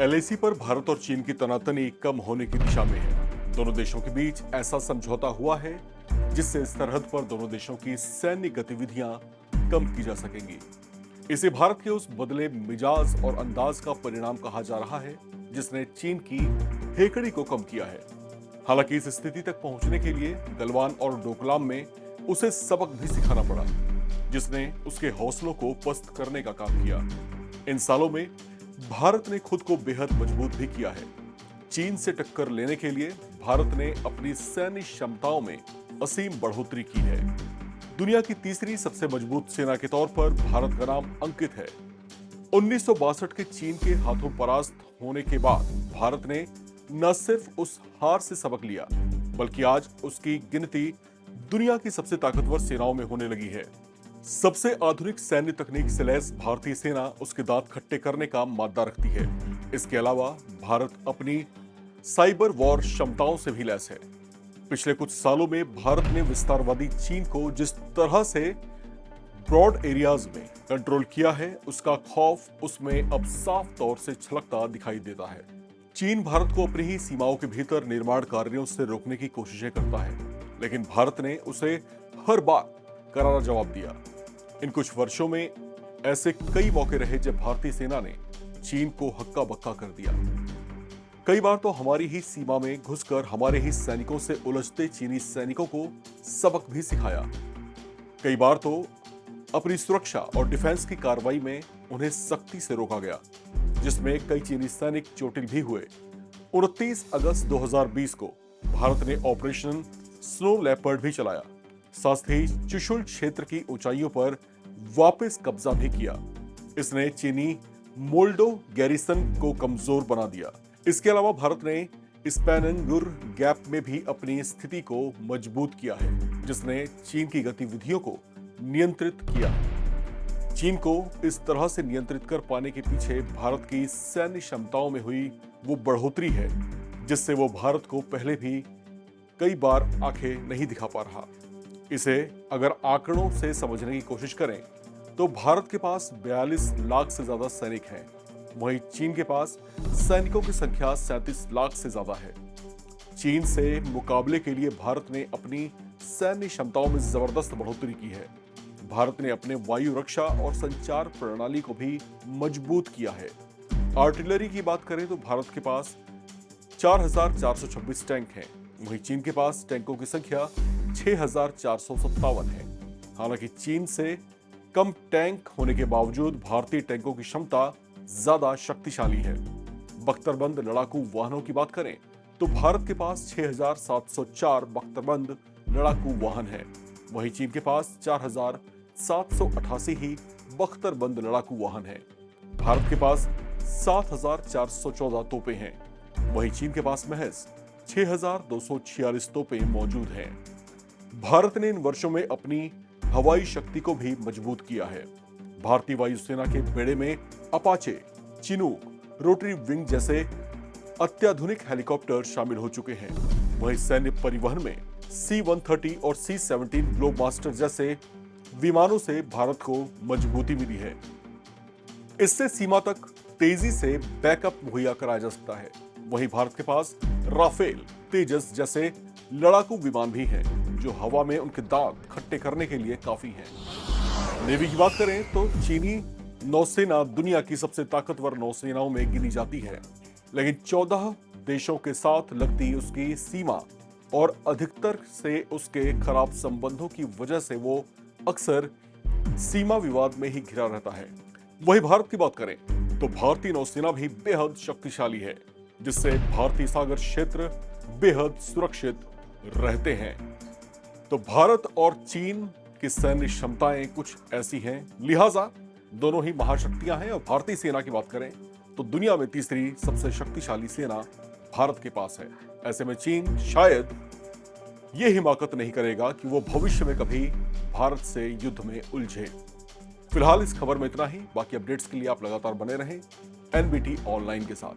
LAC पर भारत और चीन की तनातनी कम होने की दिशा में है। दोनों देशों के बीच ऐसा समझौता हुआ है जिससे सरहद पर दोनों देशों की सैन्य गतिविधियां कम की जा सकेंगी। इसे भारत के उस बदले मिजाज और अंदाज का परिणाम कहा जा रहा है जिसने चीन की हेकड़ी को कम किया है। हालांकि इस स्थिति तक पहुंचने के लिए गलवान और डोकलाम में उसे सबक भी सिखाना पड़ा, जिसने उसके हौसलों को पस्त करने का काम किया। इन सालों में भारत ने खुद को बेहद मजबूत भी किया है। चीन से टक्कर लेने के लिए भारत ने अपनी सैन्य क्षमताओं में असीम बढ़ोतरी की है। दुनिया की तीसरी सबसे मजबूत सेना के तौर पर भारत का नाम अंकित है। 1962 के चीन के हाथों परास्त होने के बाद भारत ने न सिर्फ उस हार से सबक लिया, बल्कि आज उसकी गिनती दुनिया की सबसे ताकतवर सेनाओं में होने लगी है। सबसे आधुनिक सैन्य तकनीक से लैस भारतीय सेना उसके दांत खट्टे करने का मादा रखती है। इसके अलावा भारत अपनी साइबर वॉर क्षमताओं से भी लैस है। पिछले कुछ सालों में भारत ने विस्तारवादी चीन को जिस तरह से ब्रॉड एरियाज में कंट्रोल किया है, उसका खौफ उसमें अब साफ तौर से छलकता दिखाई देता है। चीन भारत को अपनी ही सीमाओं के भीतर निर्माण कार्यों से रोकने की कोशिशें करता है, लेकिन भारत ने उसे हर बार करारा जवाब दिया। इन कुछ वर्षों में ऐसे कई मौके रहे जब भारतीय सेना ने चीन को हक्का बक्का कर दिया। कई बार तो हमारी ही सीमा में घुसकर हमारे ही सैनिकों से उलझते चीनी सैनिकों को सबक भी सिखाया। कई बार तो अपनी सुरक्षा और डिफेंस की कार्रवाई में उन्हें सख्ती से रोका गया, जिसमें कई चीनी सैनिक चोटिल भी हुए। 29 अगस्त 2020 को भारत ने ऑपरेशन स्नो लेपर्ड भी चलाया। साथ ही चुशुल क्षेत्र की ऊंचाइयों पर वापस कब्जा भी किया। इसने चीनी मोल्डो गैरिसन को कमजोर बना दिया। इसके अलावा भारत ने स्पैनंगुर गैप में भी अपनी स्थिति को मजबूत किया है, जिसने चीन की गतिविधियों को नियंत्रित किया। चीन को इस तरह से नियंत्रित कर पाने के पीछे भारत की सैन्य क्षमताओं में हुई वो बढ़ोतरी है, जिससे वो भारत को पहले भी कई बार आंखें नहीं दिखा पा रहा। इसे अगर आंकड़ों से समझने की कोशिश करें तो भारत के पास 42 लाख से ज्यादा सैनिक हैं। वहीं चीन के पास सैनिकों की संख्या 37 लाख से ज्यादा है। चीन से मुकाबले के लिए भारत ने अपनी सैन्य क्षमताओं में जबरदस्त बढ़ोतरी की है। भारत ने अपने वायु रक्षा और संचार प्रणाली को भी मजबूत किया है। आर्टिलरी की बात करें तो भारत के पास 4,426 टैंक हैं। वहीं चीन के पास टैंकों की संख्या 6,457 है। हालांकि चीन से कम टैंक होने के बावजूद भारतीय टैंकों की क्षमता ज्यादा शक्तिशाली है। बख्तरबंद लड़ाकू वाहनों की बात करें तो भारत के पास 6,704 बख्तरबंद लड़ाकू वाहन है। वहीं चीन के पास 4,788 ही बख्तरबंद लड़ाकू वाहन है। भारत के पास 7,414 तोपें हैं। वहीं चीन के पास महज 6,246 तोपें मौजूद हैं। भारत ने इन वर्षों में अपनी हवाई शक्ति को भी मजबूत किया है। भारतीय वायुसेना के बेड़े में अपाचे, चिनूक, रोटरी विंग जैसे अत्याधुनिक हेलीकॉप्टर शामिल हो चुके हैं। वहीं सैन्य परिवहन में C-130 और C-17 ग्लोबमास्टर जैसे विमानों से भारत को मजबूती मिली है। इससे सीमा तक तेजी से बैकअप मुहैया कराया जा सकता है। वहीं भारत के पास राफेल, तेजस जैसे लड़ाकू विमान भी हैं, जो हवा में उनके दांत खट्टे करने के लिए काफी हैं। नेवी की बात करें तो चीनी नौसेना दुनिया की सबसे ताकतवर नौसेनाओं में गिनी जाती है, लेकिन 14 देशों के साथ लगती उसकी सीमा और अधिकतर से उसके खराब संबंधों की वजह से वो अक्सर सीमा विवाद में ही घिरा रहता है। वही भारत की बात करें तो भारतीय नौसेना भी बेहद शक्तिशाली है, जिससे भारतीय सागर क्षेत्र बेहद सुरक्षित रहते हैं। तो भारत और चीन की सैन्य क्षमताएं कुछ ऐसी हैं, लिहाजा दोनों ही महाशक्तियां हैं। और भारतीय सेना की बात करें तो दुनिया में तीसरी सबसे शक्तिशाली सेना भारत के पास है। ऐसे में चीन शायद ये हिमाकत नहीं करेगा कि वो भविष्य में कभी भारत से युद्ध में उलझे। फिलहाल इस खबर में इतना ही। बाकी अपडेट्स के लिए आप लगातार बने रहें एनबीटी ऑनलाइन के साथ।